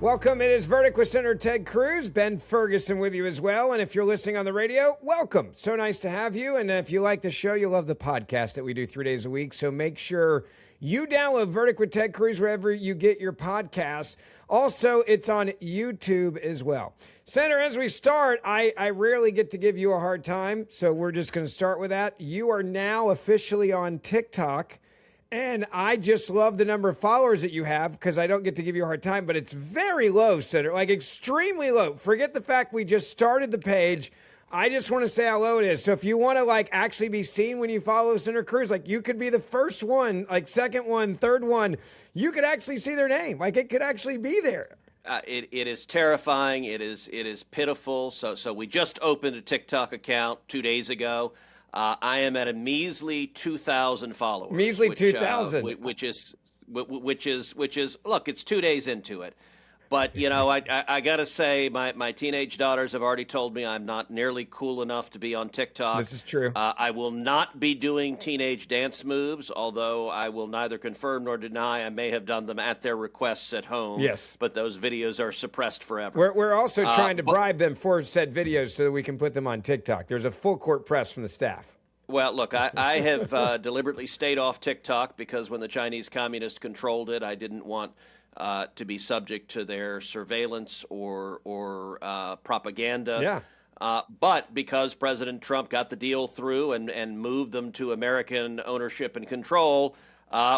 Welcome. It is Verdict with Senator Ted Cruz. Ben Ferguson with you as well. And if you're listening on the radio, welcome. So nice to have you. And if you like the show, you'll love the podcast that we do 3 days a week. So make sure you download Verdict with Ted Cruz wherever you get your podcasts. Also, it's on YouTube as well. Senator, as we start, I rarely get to give you a hard time, so we're just going to start with that. You are now officially on TikTok. And I just love the number of followers that you have because I don't get to give you a hard time, but it's very low, Senator, like extremely low. Forget the fact we just started the page. I just want to say how low it is. So if you want to actually be seen when you follow Senator Cruz, you could be the first one, second one, third one. You could actually see their name. It could actually be there. It is terrifying. It is pitiful. So we just opened a TikTok account 2 days ago. I am at a measly 2,000 followers. Measly 2,000, which is look, it's 2 days into it, but I gotta say my teenage daughters have already told me I'm not nearly cool enough to be on TikTok. This is true. I will not be doing teenage dance moves, although I will neither confirm nor deny I may have done them at their requests at home. Yes, but those videos are suppressed forever. We're also trying to bribe them for said videos so that we can put them on TikTok. There's a full court press from the staff. Well, look, I have deliberately stayed off TikTok because when the Chinese communists controlled it, I didn't want to be subject to their surveillance or propaganda. Yeah. But because President Trump got the deal through and moved them to American ownership and control,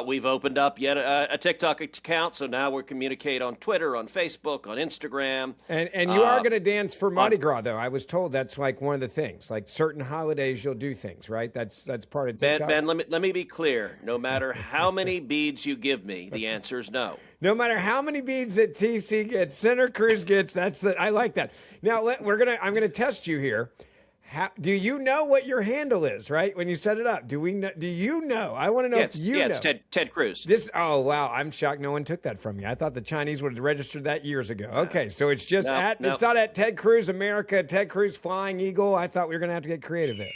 we've opened up yet a TikTok account. So now we communicate on Twitter, on Facebook, on Instagram. And you are going to dance for Mardi Gras, though. I was told that's one of the things. Certain holidays, you'll do things, right? That's part of TikTok. Ben, let me be clear. No matter how many beads you give me, the answer is no. No matter how many beads that TC gets, Senator Cruz gets. I like that. Now I'm gonna test you here. Do you know what your handle is, right? When you set it up, do you know? I want to know if you know. It's Ted Cruz. Oh, wow. I'm shocked no one took that from you. I thought the Chinese would have registered that years ago. Okay, so it's just it's not at Ted Cruz America, Ted Cruz Flying Eagle. I thought we were going to have to get creative there.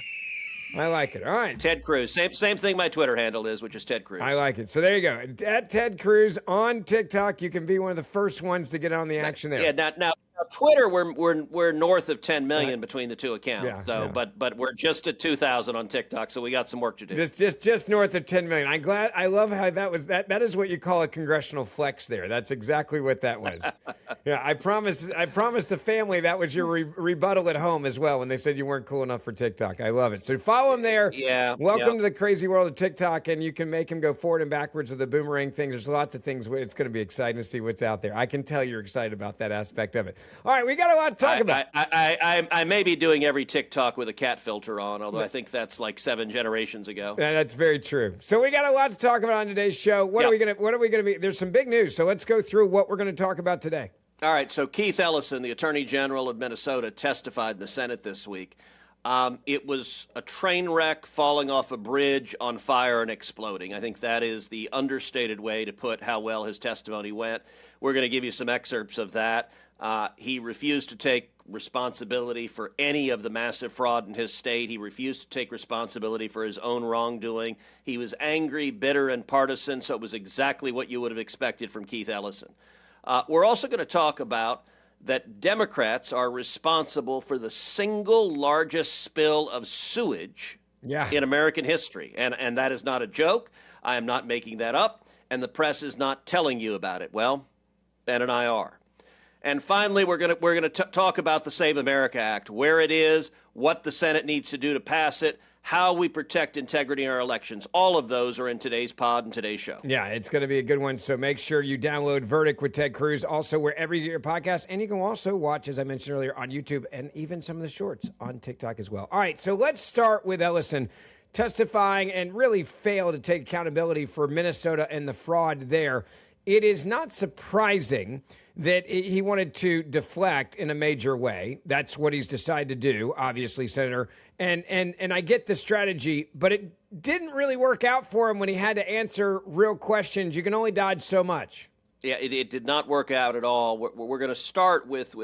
I like it. All right. Ted Cruz. Same thing my Twitter handle is, which is Ted Cruz. I like it. So there you go. At Ted Cruz on TikTok, you can be one of the first ones to get on the action there. Yeah, now Twitter, we're north of 10 million between the two accounts. But we're just at 2,000 on TikTok, so we got some work to do. Just north of 10 million. I love how that was that is what you call a congressional flex there. That's exactly what that was. Yeah, I promised the family that was your rebuttal at home as well when they said you weren't cool enough for TikTok. I love it. So follow him there. Yeah. Welcome to the crazy world of TikTok, and you can make him go forward and backwards with the boomerang thing. There's lots of things. It's going to be exciting to see what's out there. I can tell you're excited about that aspect of it. All right, we got a lot to talk about. I may be doing every TikTok with a cat filter on, although I think that's 7 generations ago. Yeah, that's very true. So we got a lot to talk about on today's show. What are we gonna be? There's some big news. So let's go through what we're going to talk about today. All right. So Keith Ellison, the Attorney General of Minnesota, testified in the Senate this week. It was a train wreck falling off a bridge on fire and exploding. I think that is the understated way to put how well his testimony went. We're going to give you some excerpts of that. He refused to take responsibility for any of the massive fraud in his state. He refused to take responsibility for his own wrongdoing. He was angry, bitter, and partisan, so it was exactly what you would have expected from Keith Ellison. We're also going to talk about that Democrats are responsible for the single largest spill of sewage in American history. And that is not a joke. I am not making that up. And the press is not telling you about it. Well, Ben and I are. And finally, we're going to talk about the Save America Act, where it is, what the Senate needs to do to pass it, how we protect integrity in our elections. All of those are in today's pod and today's show. Yeah, it's going to be a good one. So make sure you download Verdict with Ted Cruz, also wherever you get your podcast. And you can also watch, as I mentioned earlier, on YouTube and even some of the shorts on TikTok as well. All right, so let's start with Ellison testifying and really failed to take accountability for Minnesota and the fraud there. It is not surprising that he wanted to deflect in a major way. That's what he's decided to do, obviously, Senator. And I get the strategy, but it didn't really work out for him when he had to answer real questions. You can only dodge so much. Yeah, it did not work out at all. We're going to start with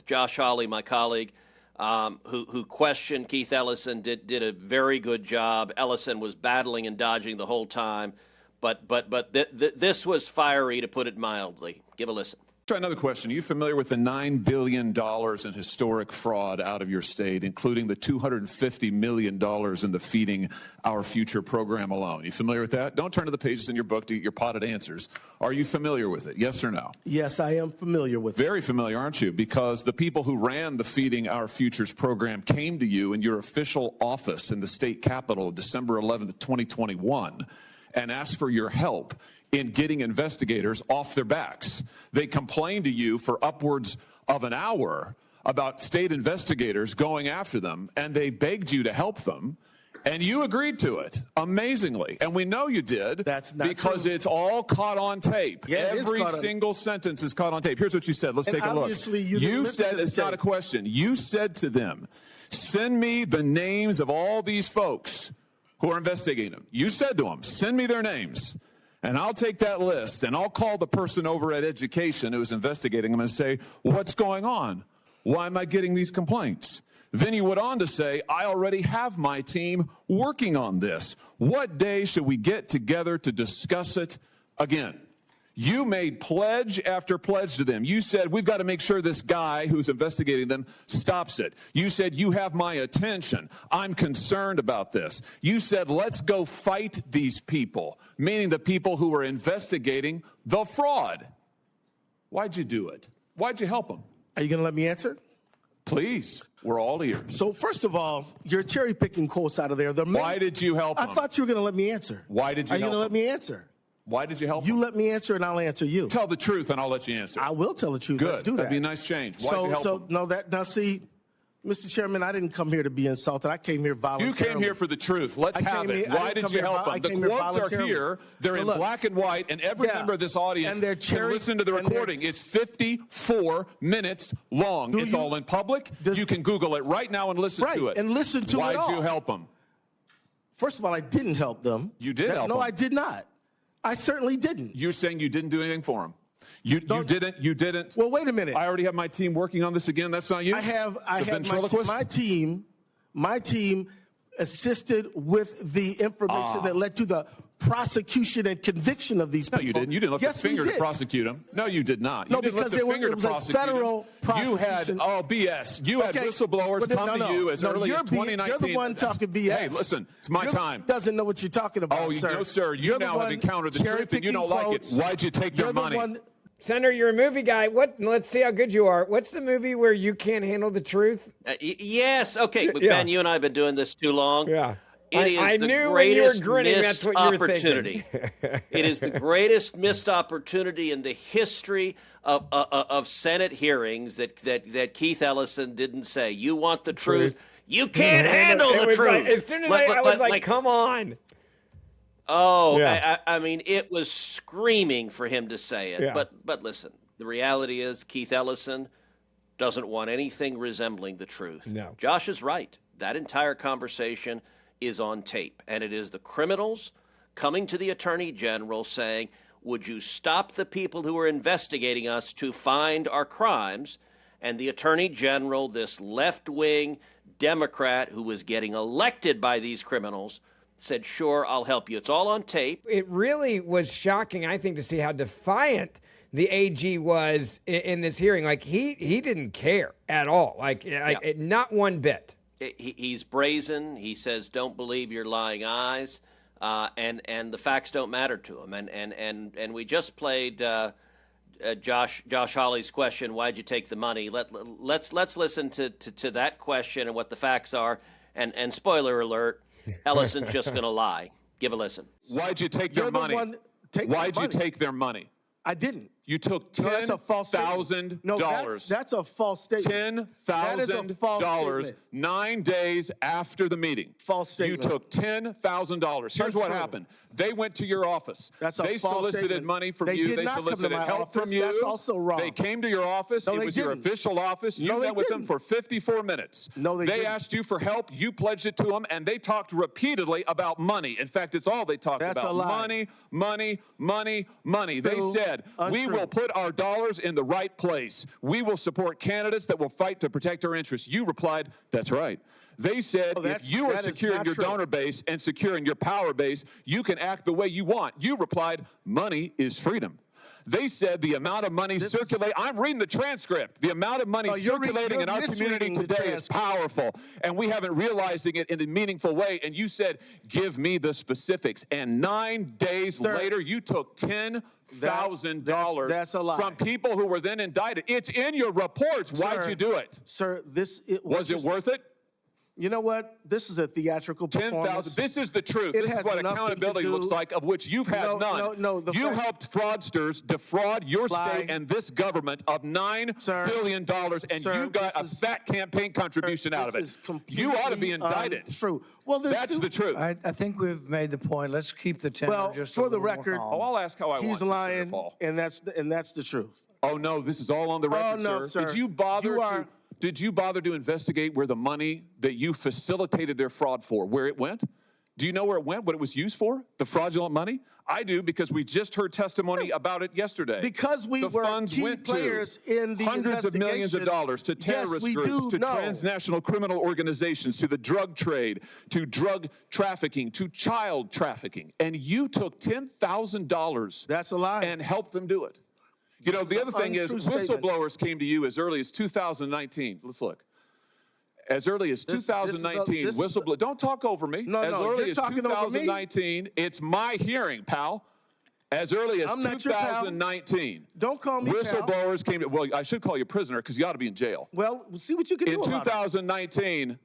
Josh Hawley, my colleague, who questioned Keith Ellison, did a very good job. Ellison was battling and dodging the whole time. But this was fiery, to put it mildly. Give a listen. Try another question. Are you familiar with the $9 billion in historic fraud out of your state, including the $250 million in the Feeding Our Future program alone? You familiar with that? Don't turn to the pages in your book to get your potted answers. Are you familiar with it? Yes or no? Yes, I am familiar with it. Very familiar, aren't you? Because the people who ran the Feeding Our Futures program came to you in your official office in the state capitol December 11th, 2021, and asked for your help in getting investigators off their backs. They complained to you for upwards of an hour about state investigators going after them, and they begged you to help them, and you agreed to it, amazingly. And we know you did. That's not because true. It's all caught on tape. Yeah, Every single sentence is caught on tape. Here's what you said. Let's take a look. You said, it's not a question. You said to them, send me the names of all these folks who are investigating them. You said to them, send me their names. And I'll take that list, and I'll call the person over at Education who's investigating them and say, what's going on? Why am I getting these complaints? Then he went on to say, I already have my team working on this. What day should we get together to discuss it again? You made pledge after pledge to them. You said, we've got to make sure this guy who's investigating them stops it. You said, you have my attention. I'm concerned about this. You said, let's go fight these people, meaning the people who are investigating the fraud. Why'd you do it? Why'd you help them? Are you going to let me answer? Please. We're all ears. So, first of all, you're cherry-picking quotes out of there. Why did you help them? I thought you were going to let me answer. Why did you help them? Are you going to let me answer? Why did you help You them? let me answer, and I'll answer you. Tell the truth, and I'll let you answer. I will tell the truth. Good. Let's do that. That'd be a nice change. Why'd you help them? Now, see, Mr. Chairman, I didn't come here to be insulted. I came here voluntarily. You came here for the truth. Let's have it. Why did you help them? The quotes are here. They're in black and white, and every member of this audience can listen to the recording. It's 54 minutes long. It's all in public. You can Google it right now and listen to it. And listen to it all. Why'd you help them? First of all, I didn't help them. You did help them. No, I did not. I certainly didn't. You're saying you didn't do anything for them. You didn't. Well, wait a minute. I already have my team working on this again. That's not you? I have my team assisted with the information that led to the prosecution and conviction of these people. No, you didn't. You didn't lift a finger to prosecute them. No, you did not. No, you didn't because lift a finger to prosecute federal prosecution. You had, BS. You had whistleblowers come to you as early as 2019. You're the one talking BS. Hey, listen, it's my time. Doesn't know what you're talking about, sir. No, sir. You now have encountered the truth and you don't like it. Why'd you take their money? Senator, you're a movie guy. Let's see how good you are. What's the movie where you can't handle the truth? Yes. Okay. Ben, you and I have been doing this too long. Yeah. It is I the knew greatest when you were grinning, missed that's what you were opportunity. It is the greatest missed opportunity in the history of Senate hearings that Keith Ellison didn't say. You want the truth. You can't handle the truth. Like, as soon as I was like, come on. Oh, yeah. I mean, it was screaming for him to say it. Yeah. But listen, the reality is Keith Ellison doesn't want anything resembling the truth. No. Josh is right. That entire conversation is on tape, and it is the criminals coming to the Attorney General saying, would you stop the people who are investigating us to find our crimes? And the Attorney General, this left-wing Democrat who was getting elected by these criminals, said, sure, I'll help you. It's all on tape. It really was shocking, I think, to see how defiant the AG was in this hearing. Like, he didn't care at all. Not one bit. He's brazen. He says, don't believe your lying eyes. And the facts don't matter to him. And we just played Josh Hawley's question, why'd you take the money? Let's listen to that question and what the facts are. And spoiler alert, Ellison's just going to lie. Give a listen. Why'd you take their money? Why'd you take their money? I didn't. You took $10,000. No, that's a false statement. $10,000 9 days after the meeting. False statement. You took $10,000. Here's what happened. They went to your office. They solicited money from you. They solicited help from you. That's also wrong. They came to your office. It was your official office. You met with them for 54 minutes. No, they didn't. They asked you for help. You pledged it to them, and they talked repeatedly about money. In fact, it's all they talked about. That's a lie. Money, money, money, money. They said, we will put our dollars in the right place. We will support candidates that will fight to protect our interests. You replied, that's right. They said, if you are securing your donor base and securing your power base, you can act the way you want. You replied, money is freedom. They said the amount of money circulating. I'm reading the transcript. The amount of money circulating in our community today is powerful, and we haven't realizing it in a meaningful way. And you said, give me the specifics. And 9 days later, you took $10,000 from people who were then indicted. It's in your reports. Why'd you do it? Sir, was it worth it? You know what? This is a theatrical performance. 10,000. This is the truth. This is what accountability looks like, of which you've had none. You helped fraudsters defraud your state and this government of $9 billion, and you got a fat campaign contribution out of it. You ought to be indicted. True. Well, that's the truth. I think we've made the point. Let's keep the tenor just for a the little record. more I'll ask how I want he's to, lying, Paul. and that's the truth. Oh no, this is all on the record, no, sir. Did you bother to? Did you bother to investigate where the money that you facilitated their fraud for, where it went? Do you know where it went, what it was used for, the fraudulent money? I do, because we just heard testimony about it yesterday. Because we were key players in the hundreds of millions of dollars to terrorist groups, to transnational criminal organizations, to the drug trade, to drug trafficking, to child trafficking. And you took $10,000 That's a lie. And helped them do it. You know, the other thing is, whistleblowers came to you as early as 2019. Let's look. As early as 2019, whistleblowers. Don't talk over me. As early as 2019, it's my hearing, pal. As early as 2019. Don't call me whistleblowers came to, well, I should call you prisoner because you ought to be in jail. Well, we'll see what you can do about it. In 2019,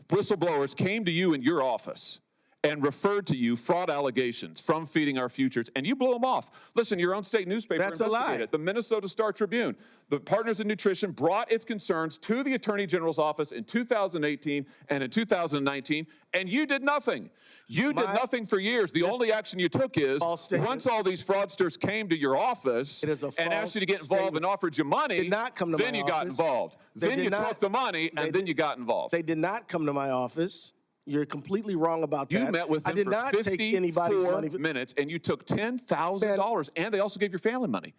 whistleblowers came to you in your office and referred to you fraud allegations from Feeding Our Futures, and you blew them off. Listen, your own state newspaper investigated it. The Minnesota Star-Tribune, the Partners in Nutrition, brought its concerns to the Attorney General's office in 2018 and in 2019, and you did nothing. You did nothing for years. The only action you took is, once all these fraudsters came to your office and asked you to get involved and offered you money, then you got involved. Then you took the money, and then you got involved. They did not come to my office. You're completely wrong about that. You met with them for 54 minutes, and you took $10,000, and they also gave your family money.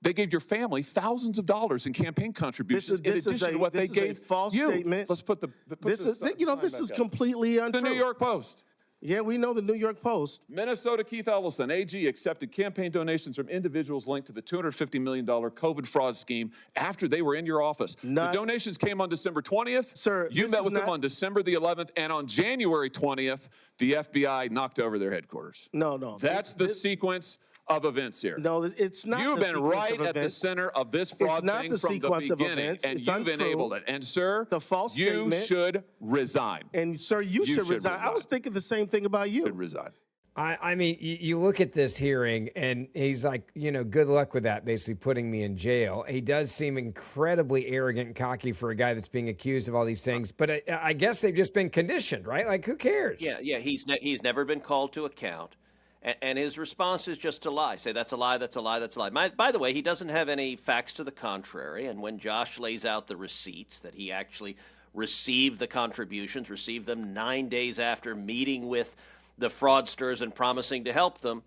They gave your family thousands of dollars in campaign contributions in addition to what they gave you. This is a false statement. Let's put this is completely untrue. The New York Post. Yeah, we know the New York Post. Minnesota Keith Ellison, AG, accepted campaign donations from individuals linked to the $250 million COVID fraud scheme after they were in your office. The donations came on December 20th. Sir, you met with them on December the 11th, and on January 20th, the FBI knocked over their headquarters. No. That's the sequence of events here. No, it's not. You've been right at the center of this fraud thing from the beginning, and you've enabled it. And, sir, you should resign. And, sir, you should resign. I was thinking the same thing about you. You should resign. I mean, you look at this hearing, and he's like, good luck with that, basically putting me in jail. He does seem incredibly arrogant and cocky for a guy that's being accused of all these things. But I guess they've just been conditioned, right? Like, who cares? Yeah. He's never been called to account. And his response is just to lie. Say, that's a lie, that's a lie, that's a lie. By the way, he doesn't have any facts to the contrary. And when Josh lays out the receipts that he actually received the contributions, received them 9 days after meeting with the fraudsters and promising to help them,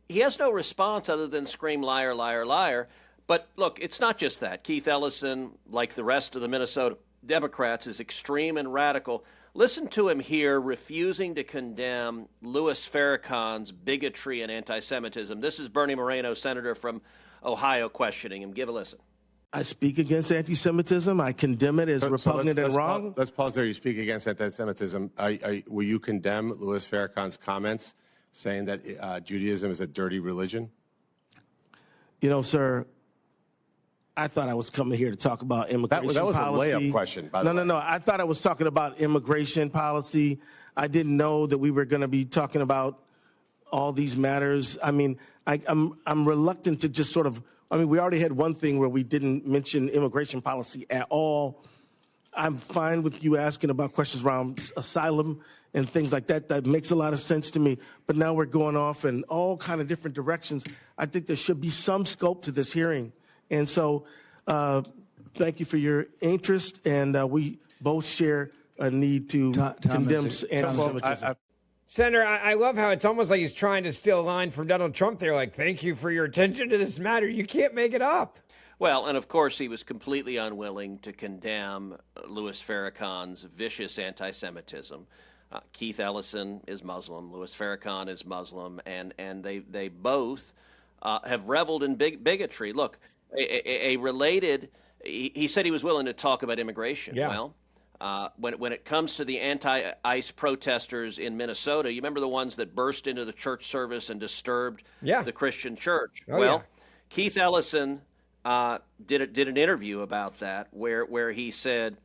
he has no response other than scream, liar, liar, liar. But look, it's not just that. Keith Ellison, like the rest of the Minnesota Democrats, is extreme and radical. Listen to him here refusing to condemn Louis Farrakhan's bigotry and anti-Semitism. This is Bernie Moreno, senator from Ohio, questioning him. Give a listen. I speak against anti-Semitism. I condemn it as repugnant and wrong. Let's pause there. You speak against anti-Semitism. Will you condemn Louis Farrakhan's comments saying that Judaism is a dirty religion? Sir, I thought I was coming here to talk about immigration policy. That was a layup question, by the way. No. I thought I was talking about immigration policy. I didn't know that we were going to be talking about all these matters. I mean, I'm reluctant to just sort of. I mean, we already had one thing where we didn't mention immigration policy at all. I'm fine with you asking about questions around asylum and things like that. That makes a lot of sense to me. But now we're going off in all kind of different directions. I think there should be some scope to this hearing. And so thank you for your interest, and we both share a need to condemn anti-Semitism. Senator, I love how it's almost like he's trying to steal a line from Donald Trump there, like, thank you for your attention to this matter. You can't make it up. Well, and of course he was completely unwilling to condemn Louis Farrakhan's vicious anti-Semitism. Keith Ellison is Muslim, Louis Farrakhan is Muslim, and they both have reveled in bigotry. Look, a related, he said he was willing to talk about immigration. Yeah. Well, when it comes to the anti-ICE protesters in Minnesota, you remember the ones that burst into the church service and disturbed the Christian church? Keith Ellison did an interview about that where he said,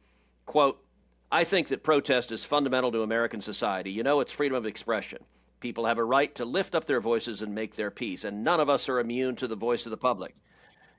quote, "I think that protest is fundamental to American society. You know, it's freedom of expression. People have a right to lift up their voices and make their peace, and none of us are immune to the voice of the public."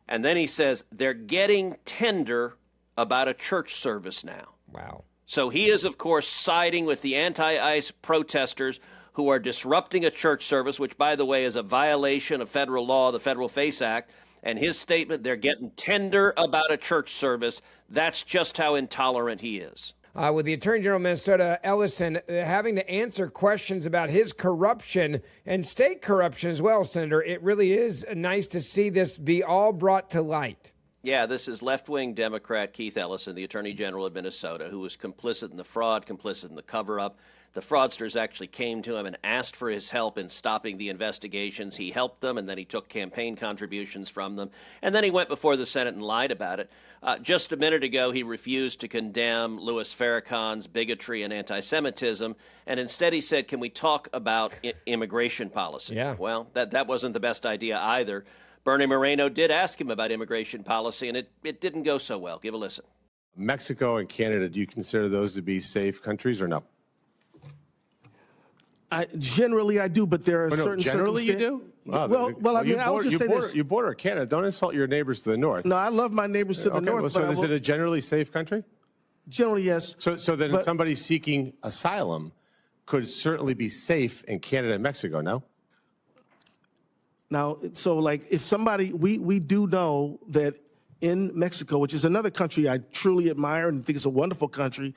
And then he says, they're getting tender about a church service now. Wow. So he is, of course, siding with the anti-ICE protesters who are disrupting a church service, which, by the way, is a violation of federal law, the Federal FACE Act. And his statement, they're getting tender about a church service, that's just how intolerant he is. With the Attorney General of Minnesota, Ellison, having to answer questions about his corruption and state corruption as well, Senator, it really is nice to see this be all brought to light. Yeah, this is left-wing Democrat Keith Ellison, the Attorney General of Minnesota, who was complicit in the fraud, complicit in the cover-up. The fraudsters actually came to him and asked for his help in stopping the investigations. He helped them, and then he took campaign contributions from them. And then he went before the Senate and lied about it. Just a minute ago, he refused to condemn Louis Farrakhan's bigotry and anti-Semitism, and instead he said, can we talk about immigration policy? Yeah. Well, that wasn't the best idea either. Bernie Moreno did ask him about immigration policy, and it didn't go so well. Give a listen. Mexico and Canada, do you consider those to be safe countries or no? Generally, I do, but there are certain generally you do? Well, I mean, I would just say this. You border Canada. Don't insult your neighbors to the north. No, I love my neighbors to the north. Well, so is it a generally safe country? Generally, yes. So then somebody seeking asylum could certainly be safe in Canada and Mexico, no? Now, so like if somebody, we do know that in Mexico, which is another country I truly admire and think is a wonderful country,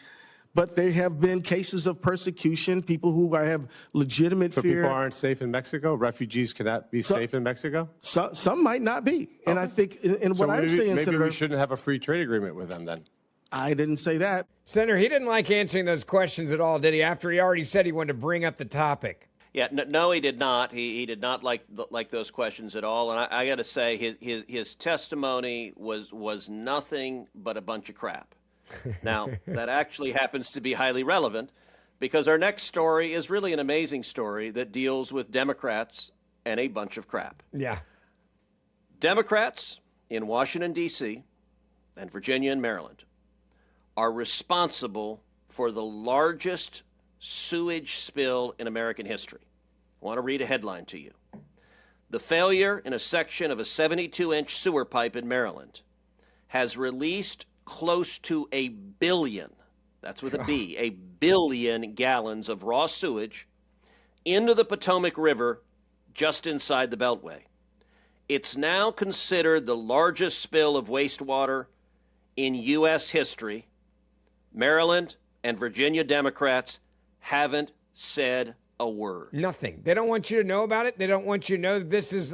but there have been cases of persecution, people who have legitimate fear. People aren't safe in Mexico? Refugees cannot be safe in Mexico? Some might not be. And I think, and what I'm saying, maybe Senator, we shouldn't have a free trade agreement with them then. I didn't say that. Senator, he didn't like answering those questions at all, did he? After he already said he wanted to bring up the topic. Yeah, no, he did not. He did not like those questions at all. And I got to say, his testimony was nothing but a bunch of crap. Now, that actually happens to be highly relevant because our next story is really an amazing story that deals with Democrats and a bunch of crap. Yeah. Democrats in Washington, D.C. and Virginia and Maryland are responsible for the largest sewage spill in American history. I want to read a headline to you. The failure in a section of a 72-inch sewer pipe in Maryland has released close to 1 billion, that's with a B, 1 billion gallons of raw sewage into the Potomac River just inside the Beltway. It's now considered the largest spill of wastewater in U.S. history. Maryland and Virginia Democrats haven't said a word. Nothing. They don't want you to know about it. They don't want you to know that this is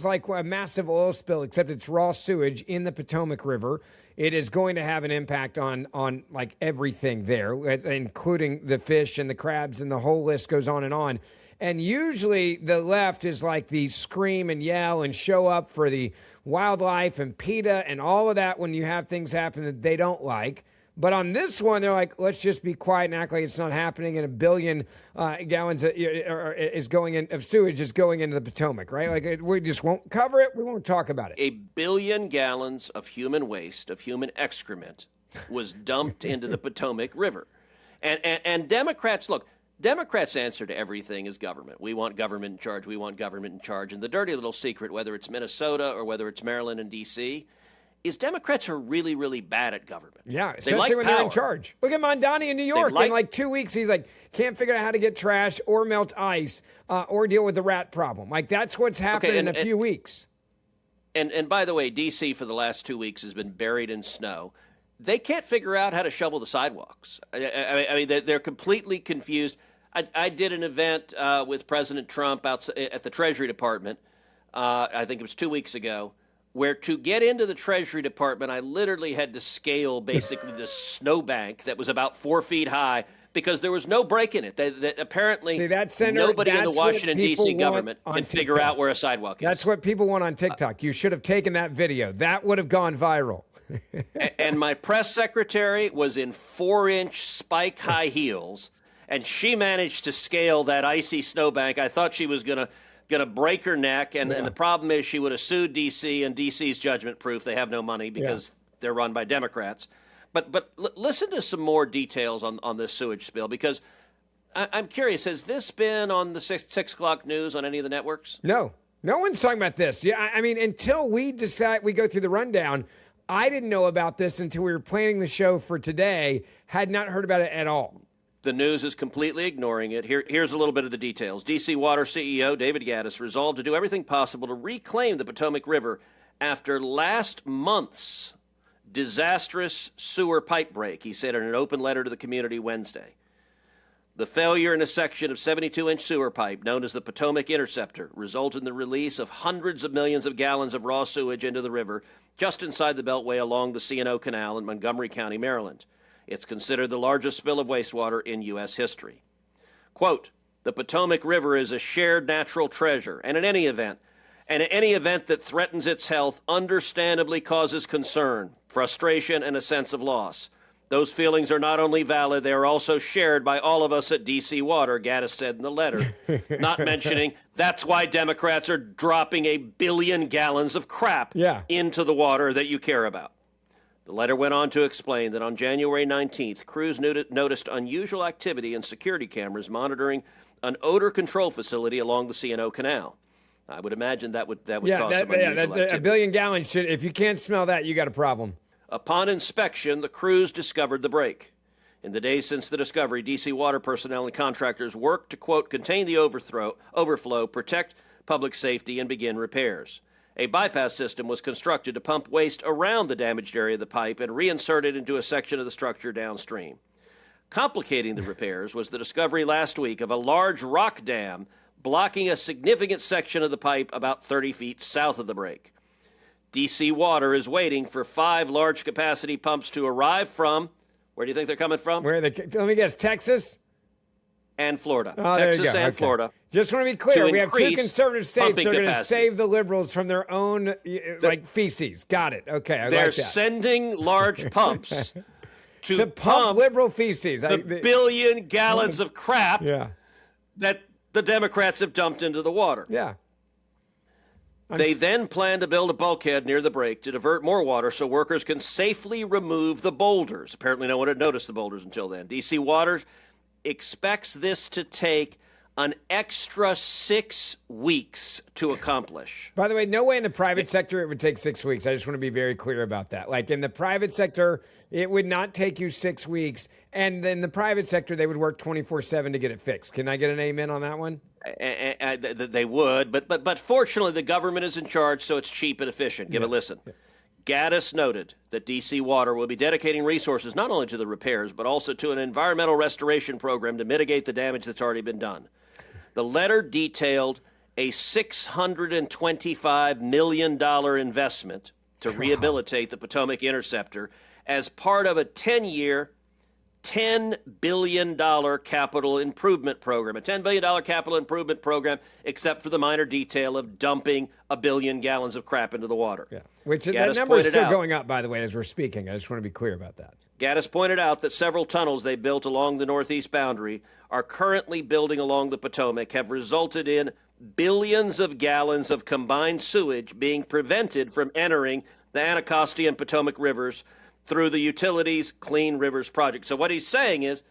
like a massive oil spill, except it's raw sewage in the Potomac River. It is going to have an impact on like everything there, including the fish and the crabs, and the whole list goes on and on. And usually the left is like the scream and yell and show up for the wildlife and PETA and all of that when you have things happen that they don't like. But on this one, they're like, let's just be quiet and act like it's not happening. And 1 billion gallons is going in of sewage is going into the Potomac, right? Like we just won't cover it. We won't talk about it. 1 billion gallons of human waste, of human excrement, was dumped into the Potomac River. And Democrats, look, Democrats' answer to everything is government. We want government in charge. We want government in charge. And the dirty little secret, whether it's Minnesota or whether it's Maryland and D.C., is Democrats are really, really bad at government. Yeah, especially when they're in charge. Look at Mondani in New York. In like 2 weeks, he's like, can't figure out how to get trash or melt ice or deal with the rat problem. Like, that's what's happened in a few weeks. And by the way, D.C. for the last 2 weeks has been buried in snow. They can't figure out how to shovel the sidewalks. I mean, they're completely confused. I did an event with President Trump outside, at the Treasury Department, I think it was 2 weeks ago, where to get into the Treasury Department, I literally had to scale basically the snowbank that was about 4 feet high because there was no break in it. Apparently, Senator, nobody in the Washington, D.C. government can figure out where a sidewalk is. That's what people want on TikTok. You should have taken that video. That would have gone viral. And my press secretary was in 4-inch spike high heels, and she managed to scale that icy snowbank. I thought she was going to break her neck, and the problem is she would have sued D.C., and D.C.'s judgment proof. They have no money because they're run by Democrats. But listen to some more details on this sewage spill, because I'm curious, has this been on the 6 o'clock news on any of the networks? No. No one's talking about this. Yeah, I mean, until we go through the rundown, I didn't know about this until we were planning the show for today, had not heard about it at all. The news is completely ignoring it. Here's a little bit of the details. D.C. Water CEO David Gaddis resolved to do everything possible to reclaim the Potomac River after last month's disastrous sewer pipe break, he said in an open letter to the community Wednesday. The failure in a section of 72-inch sewer pipe known as the Potomac Interceptor resulted in the release of hundreds of millions of gallons of raw sewage into the river just inside the Beltway along the C&O Canal in Montgomery County, Maryland. It's considered the largest spill of wastewater in U.S. history. Quote, the Potomac River is a shared natural treasure, and in any event that threatens its health understandably causes concern, frustration, and a sense of loss. Those feelings are not only valid, they are also shared by all of us at D.C. Water, Gaddis said in the letter, not mentioning that's why Democrats are dropping 1 billion gallons of crap into the water that you care about. The letter went on to explain that on January 19th, Cruz noticed unusual activity in security cameras monitoring an odor control facility along the C&O Canal. I would imagine that would cause some unusual activity. 1 billion gallons should, if you can't smell that, you got a problem. Upon inspection, the crews discovered the break. In the days since the discovery, D.C. Water personnel and contractors worked to, quote, contain the overflow, protect public safety, and begin repairs. A bypass system was constructed to pump waste around the damaged area of the pipe and reinsert it into a section of the structure downstream. Complicating the repairs was the discovery last week of a large rock dam blocking a significant section of the pipe about 30 feet south of the break. D.C. Water is waiting for 5 large-capacity pumps to arrive from, where do you think they're coming from? Let me guess, Texas? And Florida. Oh, Texas and Florida. Just want to be clear, we have 2 conservative states that are going to save the liberals from their own, feces. Got it. Okay, I like that. They're sending large pumps to pump liberal feces. The 1 billion gallons of crap that the Democrats have dumped into the water. Yeah. They then plan to build a bulkhead near the break to divert more water so workers can safely remove the boulders. Apparently no one had noticed the boulders until then. D.C. Water expects this to take an extra 6 weeks to accomplish. By the way, no way in the private sector it would take 6 weeks. I just want to be very clear about that. Like in the private sector, it would not take you 6 weeks. And in the private sector, they would work 24/7 to get it fixed. Can I get an amen on that one? They would, but fortunately the government is in charge, so it's cheap and efficient. Give it a listen. Yeah. Gaddis noted that D.C. Water will be dedicating resources not only to the repairs, but also to an environmental restoration program to mitigate the damage that's already been done. The letter detailed a $625 million investment to rehabilitate the Potomac Interceptor as part of a 10-year, $10 billion capital improvement program. A $10 billion capital improvement program, except for the minor detail of dumping 1 billion gallons of crap into the water. Yeah. Which that number is still going up, by the way, as we're speaking. I just want to be clear about that. Gaddis pointed out that several tunnels they built along the northeast boundary are currently building along the Potomac have resulted in billions of gallons of combined sewage being prevented from entering the Anacostia and Potomac rivers through the Utilities Clean Rivers project. So what he's saying is,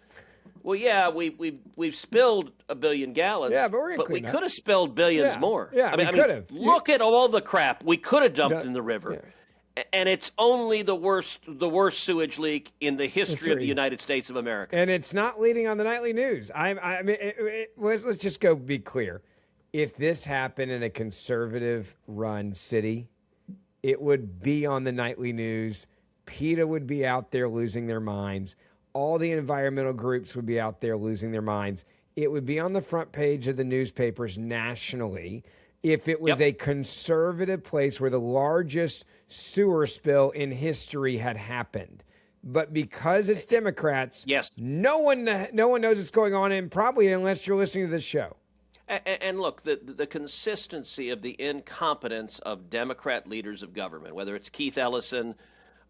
well, yeah, we've spilled 1 billion gallons, but we could have spilled billions more. Yeah, we could have. Look at all the crap we could have dumped in the river. Yeah. And it's only the worst sewage leak in the history of the United States of America. And it's not leading on the nightly news. Let's just go be clear. If this happened in a conservative-run city, it would be on the nightly news. PETA would be out there losing their minds. All the environmental groups would be out there losing their minds. It would be on the front page of the newspapers nationally if it was a conservative place where the largest sewer spill in history had happened. but because it's Democrats, yes, no one knows what's going on, and probably unless you're listening to this show. And look, the consistency of the incompetence of Democrat leaders of government, whether it's Keith Ellison,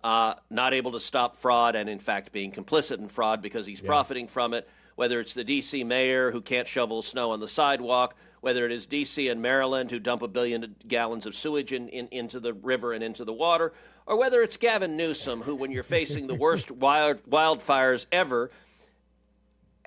not able to stop fraud and, in fact, being complicit in fraud because he's profiting from it, whether it's the D.C. mayor who can't shovel snow on the sidewalk, whether it is D.C. and Maryland who dump 1 billion gallons of sewage into the river and into the water, or whether it's Gavin Newsom who, when you're facing the worst wildfires ever,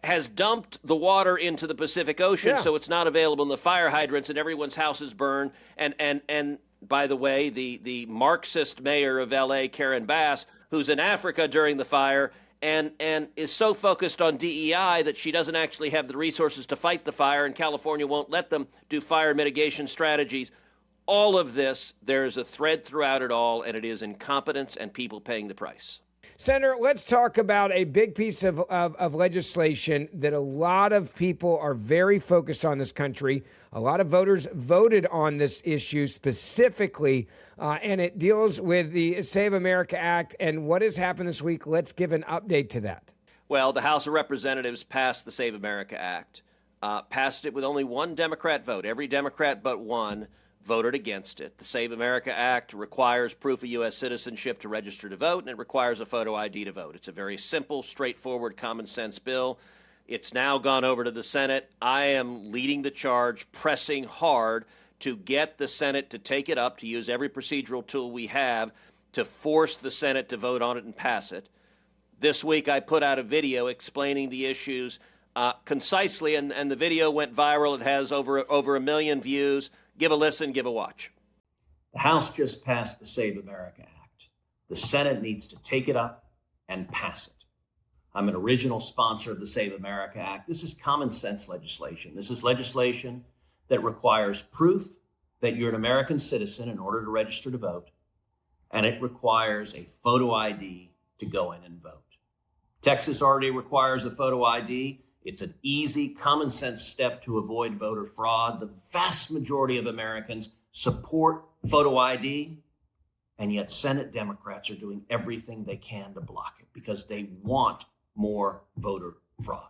has dumped the water into the Pacific Ocean so it's not available in the fire hydrants and everyone's houses burn. And by the way, the Marxist mayor of L.A., Karen Bass, who's in Africa during the fire and is so focused on DEI that she doesn't actually have the resources to fight the fire, and California won't let them do fire mitigation strategies. All of this, there's a thread throughout it all, and it is incompetence and people paying the price. Senator, let's talk about a big piece of legislation that a lot of people are very focused on this country. A lot of voters voted on this issue specifically, and it deals with the Save America Act and what has happened this week. Let's give an update to that. Well, the House of Representatives passed the Save America Act, passed it with only one Democrat vote. Every Democrat but one voted against it. The Save America Act requires proof of U.S. citizenship to register to vote, and it requires a photo ID to vote. It's a very simple, straightforward, common sense bill. It's now gone over to the Senate. I am leading the charge, pressing hard to get the Senate to take it up, to use every procedural tool we have to force the Senate to vote on it and pass it. This week I put out a video explaining the issues concisely, and the video went viral. It has over 1 million views. Give a listen, give a watch. The House just passed the Save America Act. The Senate needs to take it up and pass it. I'm an original sponsor of the Save America Act. This is common sense legislation. This is legislation that requires proof that you're an American citizen in order to register to vote, and it requires a photo ID to go in and vote. Texas already requires a photo ID. It's an easy, common sense step to avoid voter fraud. The vast majority of Americans support photo ID, and yet Senate Democrats are doing everything they can to block it because they want more voter fraud.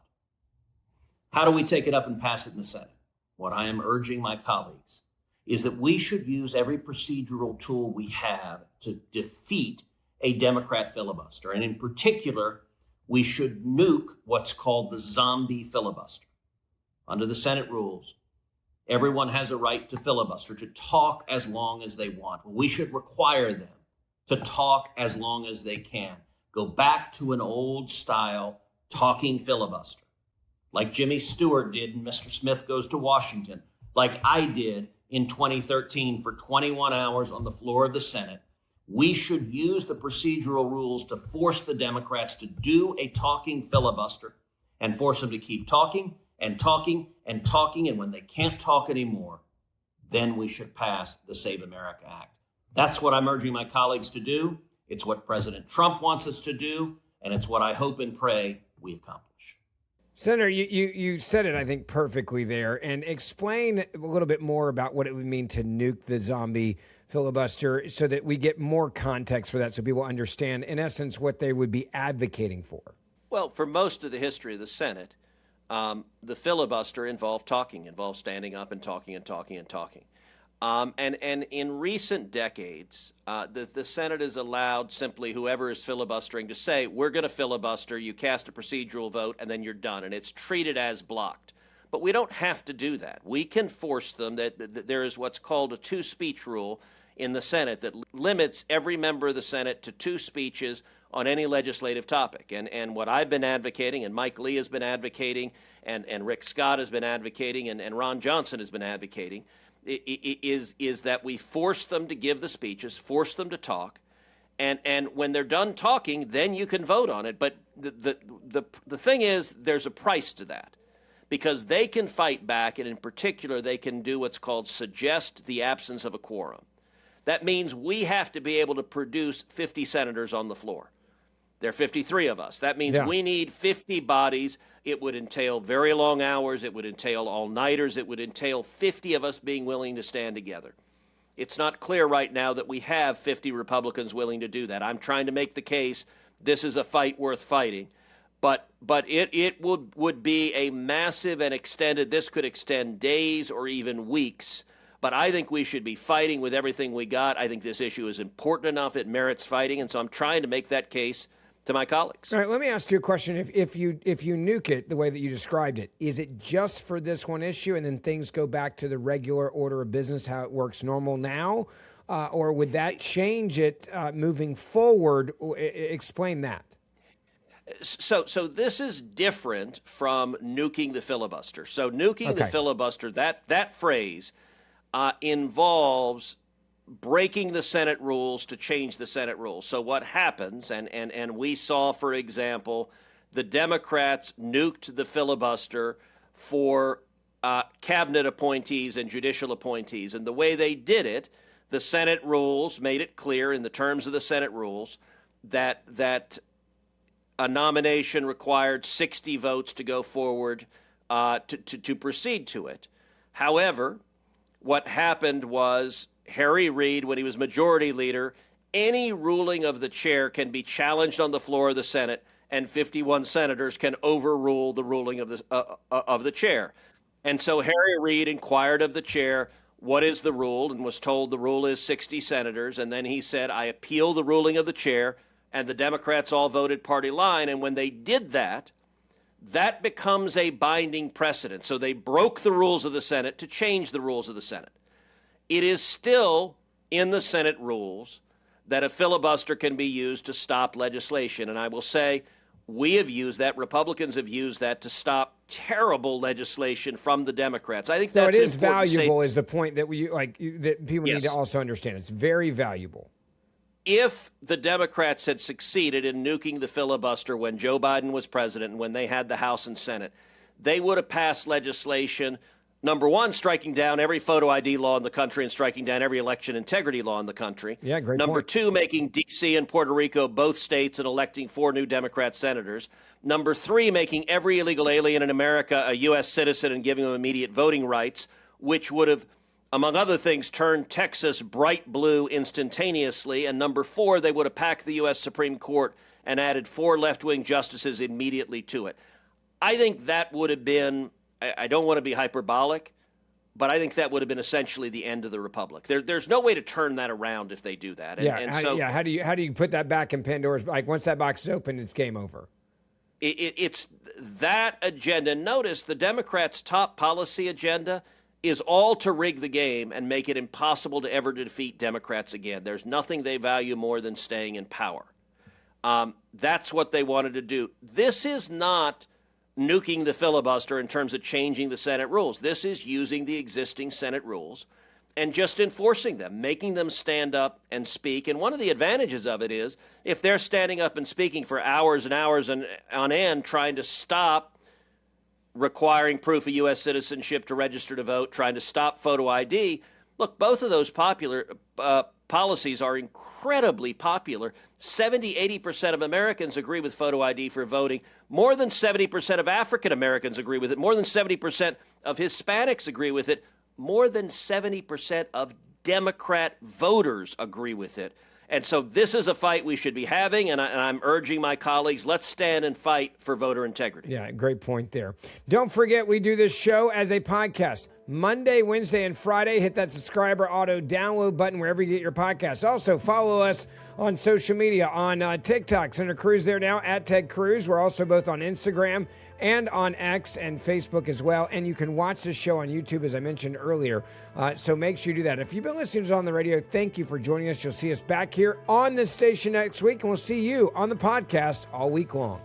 How do we take it up and pass it in the Senate? What I am urging my colleagues is that we should use every procedural tool we have to defeat a Democrat filibuster, and in particular, we should nuke what's called the zombie filibuster. Under the Senate rules, everyone has a right to filibuster, to talk as long as they want. We should require them to talk as long as they can. Go back to an old style talking filibuster, like Jimmy Stewart did in Mr. Smith Goes to Washington, like I did in 2013 for 21 hours on the floor of the Senate. We should use the procedural rules to force the Democrats to do a talking filibuster and force them to keep talking and talking and talking. And when they can't talk anymore, then we should pass the Save America Act. That's what I'm urging my colleagues to do. It's what President Trump wants us to do, and it's what I hope and pray we accomplish. Senator, you said it, I think, perfectly there. And explain a little bit more about what it would mean to nuke the zombie filibuster so that we get more context for that so people understand, in essence, what they would be advocating for. Well, for most of the history of the Senate, the filibuster involved talking, involved standing up and talking and talking and talking. And in recent decades, the Senate has allowed simply whoever is filibustering to say, we're going to filibuster, you cast a procedural vote, and then you're done. And it's treated as blocked. But we don't have to do that. We can force them that there is what's called a two-speech rule in the Senate that limits every member of the Senate to 2 speeches on any legislative topic. And what I've been advocating, and Mike Lee has been advocating, and Rick Scott has been advocating, and Ron Johnson has been advocating, is that we force them to give the speeches, force them to talk, and when they're done talking, then you can vote on it. But the thing is, there's a price to that, because they can fight back, and in particular, they can do what's called suggest the absence of a quorum. That means we have to be able to produce 50 senators on the floor. There are 53 of us. That means we need 50 bodies. It would entail very long hours. It would entail all-nighters. It would entail 50 of us being willing to stand together. It's not clear right now that we have 50 Republicans willing to do that. I'm trying to make the case this is a fight worth fighting. But it would be a massive and extended, this could extend days or even weeks. But I think we should be fighting with everything we got. I think this issue is important enough, it merits fighting. And so I'm trying to make that case to my colleagues. All right, let me ask you a question. If you nuke it the way that you described it, is it just for this one issue and then things go back to the regular order of business, how it works normal now? Or would that change it moving forward? Explain that. So this is different from nuking the filibuster. So nuking the filibuster, that phrase involves breaking the Senate rules to change the Senate rules. So what happens, and we saw, for example, the Democrats nuked the filibuster for cabinet appointees and judicial appointees. And the way they did it, the Senate rules made it clear in the terms of the Senate rules that a nomination required 60 votes to go forward to proceed to it. However, what happened was Harry Reid, when he was majority leader, any ruling of the chair can be challenged on the floor of the Senate, and 51 senators can overrule the ruling of the chair. And so Harry Reid inquired of the chair, what is the rule, and was told the rule is 60 senators. And then he said, I appeal the ruling of the chair. And the Democrats all voted party line. And when they did that, that becomes a binding precedent. So they broke the rules of the Senate to change the rules of the Senate. It is still in the Senate rules that a filibuster can be used to stop legislation. And I will say we have used that, Republicans have used that to stop terrible legislation from the Democrats. I think that's it is valuable is the point that that people need to also understand. It's very valuable. If the Democrats had succeeded in nuking the filibuster when Joe Biden was president and when they had the House and Senate, they would have passed legislation, number one, striking down every photo ID law in the country and striking down every election integrity law in the country. Yeah, great Number point. two, making D.C. and Puerto Rico both states and electing 4 new Democrat senators. Number three, making every illegal alien in America a U.S. citizen and giving them immediate voting rights, which would have, among other things, turned Texas bright blue instantaneously. And number four, they would have packed the U.S. Supreme Court and added 4 left-wing justices immediately to it. I think that would have been, I don't want to be hyperbolic, but I think that would have been essentially the end of the republic. There's no way to turn that around if they do that. How do you put that back in Pandora's, once that box is open, it's game over. It's that agenda. Notice the Democrats' top policy agenda is all to rig the game and make it impossible to ever defeat Democrats again. There's nothing they value more than staying in power. That's what they wanted to do. This is not nuking the filibuster in terms of changing the Senate rules. This is using the existing Senate rules and just enforcing them, making them stand up and speak. And one of the advantages of it is if they're standing up and speaking for hours and hours and on end trying to stop requiring proof of U.S. citizenship to register to vote, trying to stop photo ID. Look, both of those policies are incredibly popular. 70-80% of Americans agree with photo ID for voting. More than 70% of African Americans agree with it. More than 70% of Hispanics agree with it. More than 70% of Democrat voters agree with it. And so this is a fight we should be having, and I'm urging my colleagues, let's stand and fight for voter integrity. Yeah, great point there. Don't forget, we do this show as a podcast. Monday, Wednesday, and Friday. Hit that subscriber auto download button wherever you get your podcasts. Also, follow us on social media on TikTok. Senator Cruz there now, at Ted Cruz. We're also both on Instagram and on X and Facebook as well. And you can watch this show on YouTube, as I mentioned earlier. So make sure you do that. If you've been listening to us on the radio, thank you for joining us. You'll see us back here on this station next week, and we'll see you on the podcast all week long.